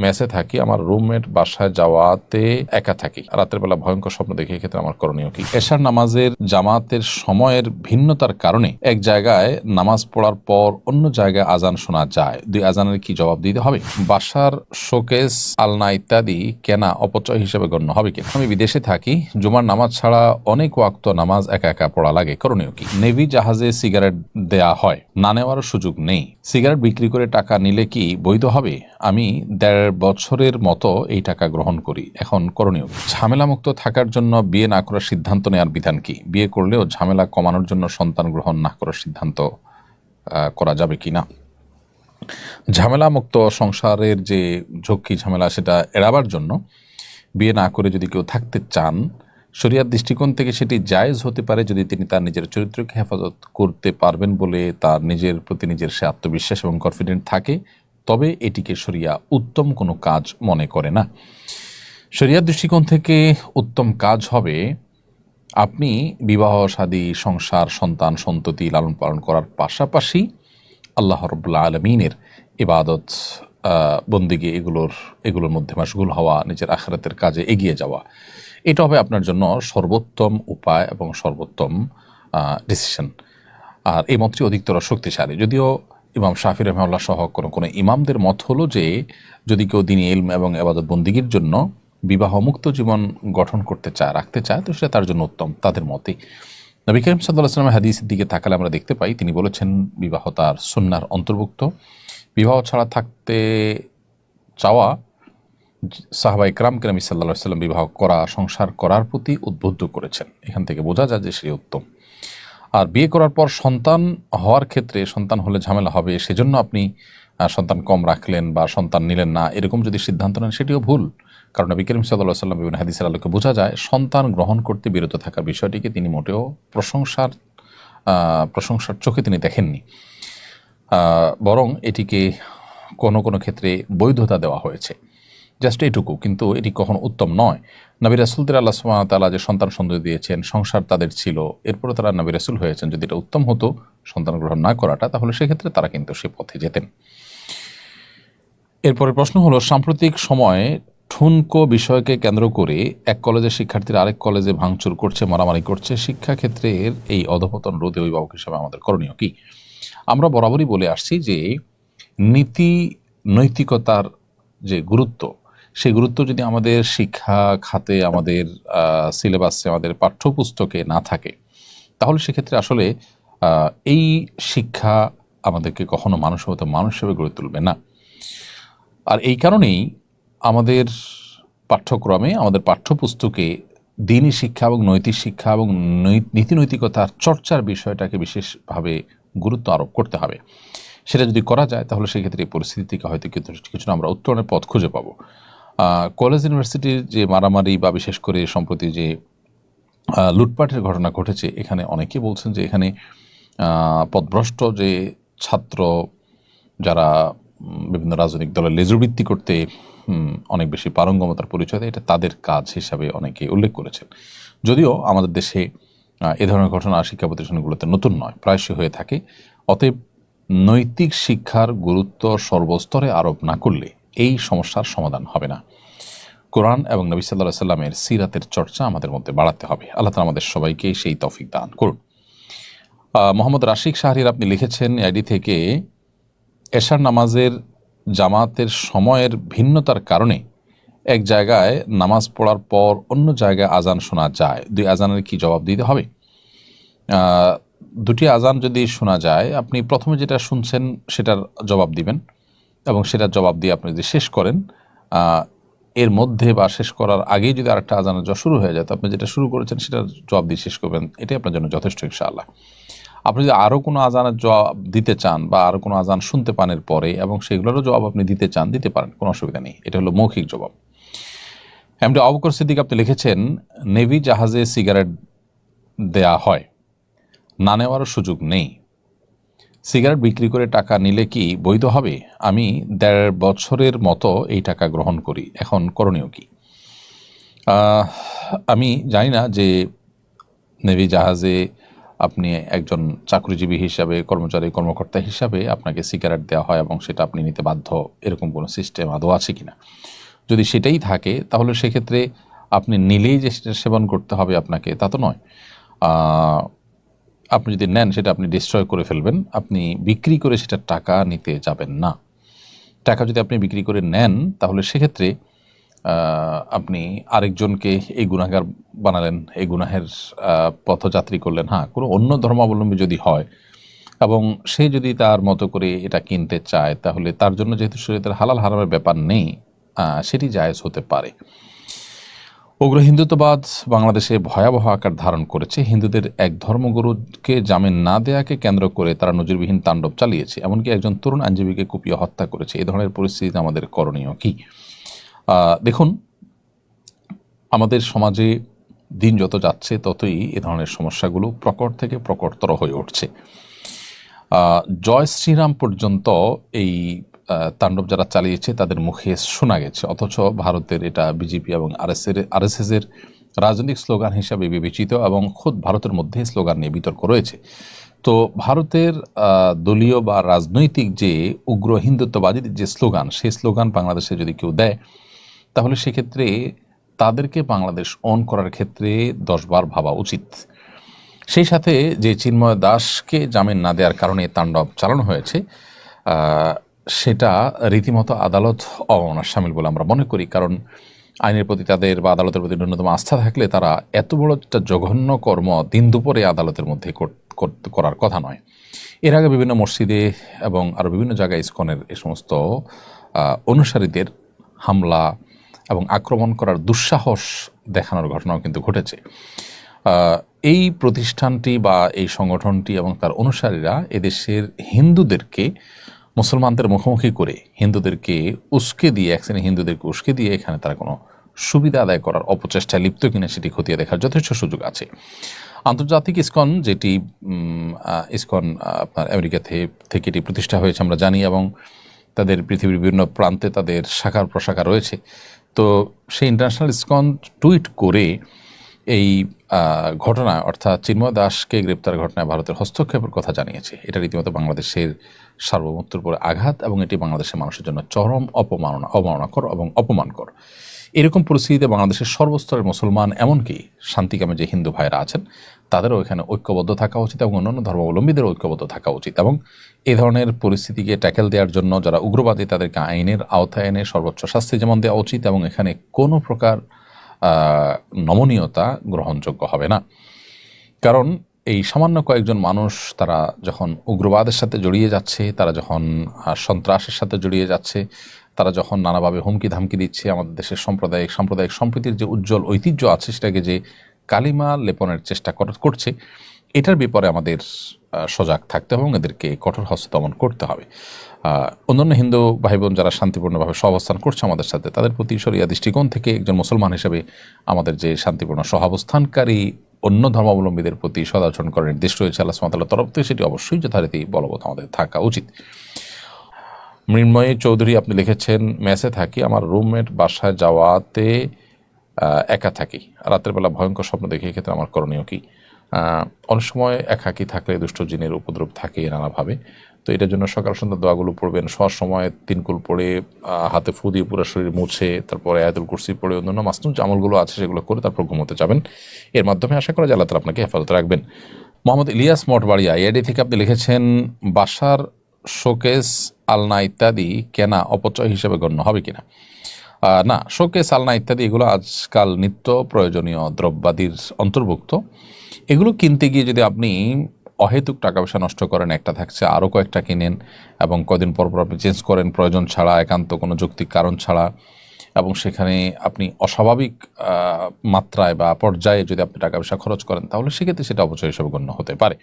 মেসে থাকি, আমার রুমমেট বাসায় যাওয়াতে একা থাকি, রাতের বেলা ভয়ঙ্কর স্বপ্ন দেখে, এক্ষেত্রে আমার করণীয় কি? এশার নামাজের জামাতের সময়ের ভিন্নতার কারণে এক জায়গায় নামাজ পড়ার পর অন্য জায়গায় আজান শোনা যায়, দুই আজানের কি জবাব দিতে হবে? বাসার শোকেস, আলনা ইত্যাদি কেনা অপচয় হিসেবে গণ্য হবে কিনা? আমি বিদেশে থাকি, জুমার নামাজ ছাড়া অনেক ওয়াক্ত নামাজ একা একা পড়া লাগে, করণীয় কি? নেভি জাহাজে সিগারেট দেয়া হয়, না নেওয়ার সুযোগ নেই, সিগারেট বিক্রি করে টাকা নিলে কি বৈধ হবে? আমি ১.৫ বছরের মতো এই টাকা গ্রহণ করি, এখন করণীয় কি? ঝামেলা মুক্ত থাকার জন্য বিয়ে না করার সিদ্ধান্ত নেওয়ার বিধান কি? বিয়ে করলেও ঝামেলা কমানোর জন্য সন্তান গ্রহণ না করার সিদ্ধান্ত করা যাবে কিনা? ঝামেলা মুক্ত সংসারের যে ঝক্কি ঝামেলা, সেটা এড়াবার জন্য বিয়ে না করে যদি কেউ থাকতে চান, শরিয়ার দৃষ্টিকোণ থেকে সেটি জায়েজ হতে পারে যদি তিনি তার নিজের চরিত্রকে হেফাজত করতে পারবেন বলে তার নিজের প্রতি নিজের সে আত্মবিশ্বাস এবং কনফিডেন্ট থাকে, তবে এটিকে শরিয়া উত্তম কোনো কাজ মনে করে না। শরিয়ার দৃষ্টিকোণ থেকে উত্তম কাজ হবে আপনি বিবাহ শাদী, সংসার, সন্তান সন্ততি লালন পালন করার পাশাপাশি আল্লাহ রাব্বুল আলামিনের ইবাদত, বন্দিগি, এগুলোর মধ্যে মাশগুল হওয়া, নিজের আখিরাতের কাজে এগিয়ে যাওয়া। এটা হবে আপনার জন্য সর্বোত্তম উপায় এবং সর্বোত্তম ডিসিশন। আর এই মতটি অধিকতর শক্তিশালী, যদিও ইমাম শাফি রাহিমাহুল্লাহ সহ কোনো ইমামদের মত হলো যে যদি কেউ দ্বীনি ইলম এবং ইবাদত বন্দিগির জন্য বিবাহ মুক্ত জীবন গঠন করতে চায়, রাখতে চায়, তো সেটা তার জন্য উত্তম। তাদের মতে নবী করিম সাল্লাল্লাহু আলাইহি ওয়াসাল্লামের হাদিসের দিকে তাকালে আমরা দেখতে পাই, তিনি বলেছেন বিবাহ তার সুন্নাহর অন্তর্ভুক্ত। বিবাহ ছাড়া থাকতে চাওয়া সাহাবায়ে কেরামকে নবী সাল্লাল্লাহু আলাইহি ওয়াসাল্লাম বিবাহ করা, সংসার করার প্রতি উদ্বুদ্ধ করেছেন। এখান থেকে বোঝা যায় যে সেটি উত্তম। আর বিয়ে করার পর সন্তান হওয়ার ক্ষেত্রে, সন্তান হলে ঝামেলা হবে, সেজন্য আপনি সন্তান কম রাখলেন বা সন্তান নিলেন না, এরকম যদি সিদ্ধান্ত নেন সেটিও ভুল। কারণ নবী করিম সাল্লাল্লাহু আলাইহি ওয়াসাল্লাম বিভিন্ন হাদিসের আলোকে বোঝা যায় সন্তান গ্রহণ করতে বিরত থাকার বিষয়টিকে তিনি মোটেও প্রশংসার চোখে তিনি দেখেননি, বরং এটিকে কোনো ক্ষেত্রে বৈধতা দেওয়া হয়েছে, জাস্ট এটুকু। কিন্তু এটি কখনো উত্তম নয়। নবী রাসূলদের আল্লাহ সুবহানাহু ওয়া তাআলা যে সন্তান সন্ততি দিয়েছেন, সংসার তাদের ছিল, এরপরে তারা নবী রাসূল হয়েছেন, যদি এটা উত্তম হতো সন্তান গ্রহণ না করাটা, তাহলে সেক্ষেত্রে তারা কিন্তু সে পথে যেতেন। এরপরে প্রশ্ন হলো, সাম্প্রতিক সময়ে ঠুনকো বিষয়কে কেন্দ্র করে এক কলেজের শিক্ষার্থীরা আরেক কলেজে ভাঙচুর করছে, মারামারি করছে। শিক্ষাক্ষেত্রের এই অধপতন রোধে অভিভাবক হিসেবে আমাদের করণীয় কি? আমরা বরাবরই বলে আসছি যে নৈতিকতার যে গুরুত্ব, সেই গুরুত্ব যদি আমাদের শিক্ষা খাতে, আমাদের সিলেবাসে, আমাদের পাঠ্যপুস্তকে না থাকে, তাহলে সেক্ষেত্রে আসলে এই শিক্ষা আমাদেরকে কখনো মানুষ হিসেবে গড়ে তুলবে না। আর এই কারণেই আমাদের পাঠ্যক্রমে, আমাদের পাঠ্যপুস্তকে দ্বীনি শিক্ষা এবং নৈতিক শিক্ষা এবং নীতি নৈতিকতার চর্চার বিষয়টাকে বিশেষভাবে গুরুত্ব আরোপ করতে হবে। সেটা যদি করা যায়, তাহলে সেক্ষেত্রে এই পরিস্থিতি থেকে হয়তো কিছু আমরা উত্তরণের পথ খুঁজে পাবো। কলেজ ইউনিভার্সিটির যে মারামারি বা বিশেষ করে সম্প্রতি যে লুটপাটের ঘটনা ঘটেছে, এখানে অনেকে বলছেন যে এখানে পথভ্রষ্ট যে ছাত্র, যারা বিভিন্ন রাজনৈতিক দলের লেজুবৃত্তি করতে অনেক বেশি পারঙ্গমতার পরিচয় দেয়, এটা তাদের কাজ হিসাবে অনেকে উল্লেখ করেছেন। যদিও আমাদের দেশে এ ধরনের ঘটনা শিক্ষা প্রতিষ্ঠানগুলোতে নতুন নয়, প্রায়শই হয়ে থাকে। অতএব নৈতিক শিক্ষার গুরুত্ব সর্বস্তরে আরোপ না করলে এই সমস্যার সমাধান হবে না। কোরআন এবং নবী সাল্লাল্লাহু আলাইহি ওয়াসাল্লামের সিরাতের চর্চা আমাদের মধ্যে বাড়াতে হবে। আল্লাহ তাআলা আমাদের সবাইকে সেই তৌফিক দান করুন। মোহাম্মদ রাশিক শাহরির আপনি লিখেছেন আইডি থেকে, এশার নামাজের জামাতের সময়ের ভিন্নতার কারণে এক জায়গায় নামাজ পড়ার পর অন্য জায়গায় আজান শোনা যায়, দুই আজানের কি জবাব দিতে হবে? দুটি আজান যদি শোনা যায়, আপনি প্রথমে যেটা শুনছেন সেটার জবাব দিবেন, এবং সেটার জবাব দিয়ে আপনি যদি শেষ করেন, এর মধ্যে বা শেষ করার আগেই যদি আরেকটা আজানের শুরু হয়ে যায়, তো আপনি যেটা শুরু করেছেন সেটার জবাব দিয়ে শেষ করবেন, এটাই আপনার জন্য যথেষ্ট ইনশাআল্লাহ। আপনি যদি আরও কোনো আজানের জবাব দিতে চান বা আরও কোনো আজান শুনতে পান এর পরে, এবং সেগুলোরও জবাব আপনি দিতে চান, দিতে পারেন, কোনো অসুবিধা নেই। এটা হলো মৌখিক জবাব। এমডি আবু বকর সিদ্দিক আপনি লিখেছেন, নেভি জাহাজে সিগারেট দেয়া হয়, না নেওয়ারও সুযোগ নেই, সিগারেট বিক্রি করে টাকা নিলে কি বৈধ হবে? আমি ১.৫ বছরের মতো এই টাকা গ্রহণ করি, এখন করণীয় কি? আমি জানি না যে নেভি জাহাজে আপনি একজন চাকরিজীবী হিসাবে, কর্মকর্তা হিসাবে আপনাকে সিগারেট দেওয়া হয় এবং সেটা আপনি নিতে বাধ্য, এরকম কোনো সিস্টেম আদৌ আছে কিনা। যদি সেটাই থাকে তাহলে সেক্ষেত্রে আপনি নিলেই যে সেটা সেবন করতে হবে আপনাকে, তা তো নয়। আপনি যদি নেন সেটা আপনি ডিস্ট্রয় করে ফেলবেন, আপনি বিক্রি করে সেটা টাকা নিতে যাবেন না। টাকা যদি আপনি বিক্রি করে নেন তাহলে সেক্ষেত্রে আপনি আরেকজনকে এই গুনাহগার বানালেন, এই গুনাহের পথযাত্রী করলেন। হ্যাঁ, কোনো অন্য ধর্মাবলম্বী যদি হয় এবং সে যদি তার মতো করে এটা কিনতে চায়, তাহলে তার জন্য যেহেতু শরীয়তের হালাল হারামের ব্যাপার নেই, সেটি জায়েজ হতে পারে। উগ্র হিন্দুত্ববাদ বাংলাদেশে ভয়াবহ আকার ধারণ করেছে। হিন্দুদের এক ধর্মগুরুকে জামিন না দেয়াকে কেন্দ্র করে তারা নজিরবিহীন তাণ্ডব চালিয়েছে, এমনকি একজন তরুণ আইনজীবীকে কুপিয়ে হত্যা করেছে। এই ধরনের পরিস্থিতিতে আমাদের করণীয় কি? দেখুন, আমাদের সমাজে দিন যত যাচ্ছে ততই এ ধরনের সমস্যাগুলো প্রকট থেকে প্রকটতর হয়ে উঠছে। জয় শ্রীরাম পর্যন্ত এই তাণ্ডব যারা চালিয়েছে তাদের মুখে শোনা গেছে, অথচ ভারতের এটা বিজেপি এবং আরএসএসের রাজনৈতিক স্লোগান হিসাবে বিবেচিত এবং খোদ ভারতের মধ্যে স্লোগান নিয়ে বিতর্ক রয়েছে। তো ভারতের দলীয় বা রাজনৈতিক যে উগ্র হিন্দুত্ববাদী যে স্লোগান, সেই স্লোগান বাংলাদেশে যদি কেউ দেয় তাহলে সেক্ষেত্রে তাদেরকে বাংলাদেশ অন করার ক্ষেত্রে 10 বার ভাবা উচিত। সেই সাথে যে চিন্ময় দাসকে জামিন না দেওয়ার কারণে তাণ্ডব চালানো হয়েছে, সেটা রীতিমতো আদালত অবমাননার শামিল বলে আমরা মনে করি। কারণ আইনের প্রতি তাদের বা আদালতের প্রতি ন্যূনতম আস্থা থাকলে তারা এত বড় একটা জঘন্য কর্ম দিন দুপুরে আদালতের মধ্যে করার কথা নয়। এর আগে বিভিন্ন মসজিদে এবং আরও বিভিন্ন জায়গায় ইসকনের এই সমস্ত অনুসারীদের হামলা এবং আক্রমণ করার দুঃসাহস দেখানোর ঘটনাও কিন্তু ঘটেছে। এই প্রতিষ্ঠানটি বা এই সংগঠনটি এবং তার অনুসারীরা এদেশের হিন্দুদেরকে মুসলমানদের মুখোমুখি করে হিন্দুদেরকে উস্কে দিয়ে, এক শ্রেণী হিন্দুদেরকে উস্কে দিয়ে এখানে তারা কোনো সুবিধা আদায় করার অপচেষ্টায় লিপ্ত কিনা সেটি খতিয়ে দেখার যথেষ্ট সুযোগ আছে। আন্তর্জাতিক ইসকন, যেটি ইসকন আপনার আমেরিকা থেকে এটি প্রতিষ্ঠা হয়েছে আমরা জানি, এবং তাদের পৃথিবীর বিভিন্ন প্রান্তে তাদের শাখার প্রশাখা রয়েছে। তো সেই ইন্টারন্যাশনাল ইসকন টুইট করে এই ঘটনা, অর্থাৎ চিন্ময় দাসকে গ্রেপ্তার ঘটনায় ভারতের হস্তক্ষেপের কথা জানিয়েছে। এটা রীতিমতো বাংলাদেশের সার্বভৌমত্বের উপরে আঘাত এবং এটি বাংলাদেশের মানুষের জন্য চরম অবমাননাকর এবং অপমানকর। এরকম পরিস্থিতিতে বাংলাদেশের সর্বস্তরের মুসলমান, এমনকি শান্তিকামী যে হিন্দু ভাইরা আছেন, তাদেরও এখানে ঐক্যবদ্ধ থাকা উচিত এবং অন্যান্য ধর্মাবলম্বীদেরও ঐক্যবদ্ধ থাকা উচিত। এবং এ ধরনের পরিস্থিতিকে ট্যাকেল দেওয়ার জন্য যারা উগ্রবাদী তাদেরকে আইনের আওতায় এনে সর্বোচ্চ শাস্তি যেমন দেওয়া উচিত, এবং এখানে কোনো প্রকার নমনীয়তা গ্রহণযোগ্য হবে না। কারণ এই সামান্য কয়েকজন মানুষ তারা যখন উগ্রবাদের সাথে জড়িয়ে যাচ্ছে, তারা যখন সন্ত্রাসের সাথে জড়িয়ে যাচ্ছে, তারা যখন নানাভাবে হুমকি ধামকি দিচ্ছে আমাদের দেশের সাম্প্রদায়িক সম্প্রীতির যে উজ্জ্বল ঐতিহ্য আছে সেটাকে যে কালিমা লেপনের চেষ্টা করছে, এটার ব্যাপারে আমাদের সজাগ থাকতে হবে এবং এদেরকে কঠোর হস্তে দমন করতে হবে। অন্যান্য হিন্দু ভাই বোন যারা শান্তিপূর্ণভাবে সহাবস্থান করছে আমাদের সাথে, তাদের প্রতি শরিয়া দৃষ্টিকোণ থেকে একজন মুসলমান হিসেবে আমাদের যে শান্তিপূর্ণ সহাবস্থানকারী অন্য ধর্মাবলম্বীদের প্রতি সদাচরণ করার নির্দেশ রয়েছে আল্লাহ সুবহানাহু ওয়া তাআলার তরফ থেকে, সেটি অবশ্যই যথারীতি বলবৎ আমাদের থাকা উচিত। মৃন্ময়ী চৌধুরী আপনি লিখেছেন, মেসে থাকি, আমার রুমমেট বাসায় যাওয়াতে একা থাকি, রাতের বেলা ভয়ঙ্কর স্বপ্ন দেখি, এক্ষেত্রে আমার করণীয় কি? অনেক সময় একাকী থাকলে দুষ্ট জিনের উপদ্রব থাকে নানাভাবে। তো এটার জন্য সকাল সন্ধ্যা দোয়াগুলো পড়বেন, শোয়ার সময় 3 কুল পড়ে হাতে ফু দিয়ে পুরো শরীর মুছে, তারপরে আয়াতুল কুরসি পড়ে অন্যান্য মাসনুন যে আমলগুলো আছে সেগুলো করে তারপর ঘুমোতে যাবেন। এর মাধ্যমে আশা করা যায় আল্লাহ তাআলা আপনাকে হেফাজত রাখবেন। মোহাম্মদ ইলিয়াস মঠবাড়িয়া এআইডি থেকে আপনি লিখেছেন, বাসার শোকেস, আলনা ইত্যাদি কেনা অপচয় হিসেবে গণ্য হবে কিনা? না, শোকেস, আলনা ইত্যাদি এগুলো আজকাল নিত্য প্রয়োজনীয় দ্রব্যাদির অন্তর্ভুক্ত। এগুলো কিনতে গিয়ে যদি আপনি অহেতুক টাকা পয়সা নষ্ট করেন, একটা থাকছে আরও কয়েকটা কিনেন এবং কদিন পর পর আপনি চেঞ্জ করেন প্রয়োজন ছাড়া, একান্ত কোনো যৌক্তিক কারণ ছাড়া, এবং সেখানে আপনি অস্বাভাবিক মাত্রায় বা পর্যায়ে যদি আপনি টাকা পয়সা খরচ করেন, তাহলে সেক্ষেত্রে সেটা অপচয় হিসেবে গণ্য হতে পারে।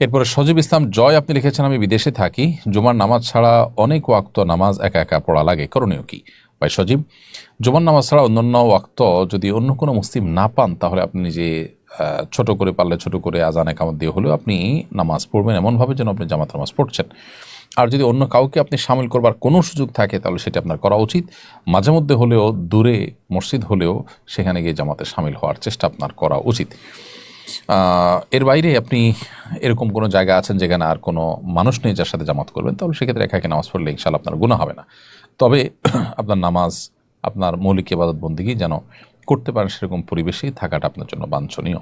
এরপরে সজীব ইসলাম জয় আপনি লিখেছেন, আমি বিদেশে থাকি, জুমার নামাজ ছাড়া অনেক ওয়াক্ত নামাজ একা একা পড়া লাগে, করণীয় কি? ভাই সজীব, জুমার নামাজ ছাড়া অন্যান্য ওয়াক্ত যদি অন্য কোনো মুসলিম না পান, তাহলে আপনি নিজে ছোট করে পারলে ছোট করে আজান একামত দিয়ে হলেও আপনি নামাজ পড়বেন এমনভাবে যেন আপনি জামাত নামাজ পড়ছেন। আর যদি অন্য কাউকে আপনি সামিল করবার কোনো সুযোগ থাকে তাহলে সেটা আপনার করা উচিত। মাঝে মধ্যে হলেও, দূরে মসজিদ হলেও সেখানে গিয়ে জামাতে সামিল হওয়ার চেষ্টা আপনার করা উচিত। এর বাইরে আপনি এরকম কোনো জায়গা আছেন যেখানে আর কোনো মানুষ নেই যার সাথে জামাত করবেন, তাহলে সেক্ষেত্রে একাকে নামাজ পড়লে ইনশাআল্লাহ আপনার গুনাহ হবে না। তবে আপনার নামাজ, আপনার মৌলিক ইবাদত বন্দেগী যেন করতে পারেন সেরকম পরিবেশেই থাকাটা আপনার জন্য বাঞ্ছনীয়।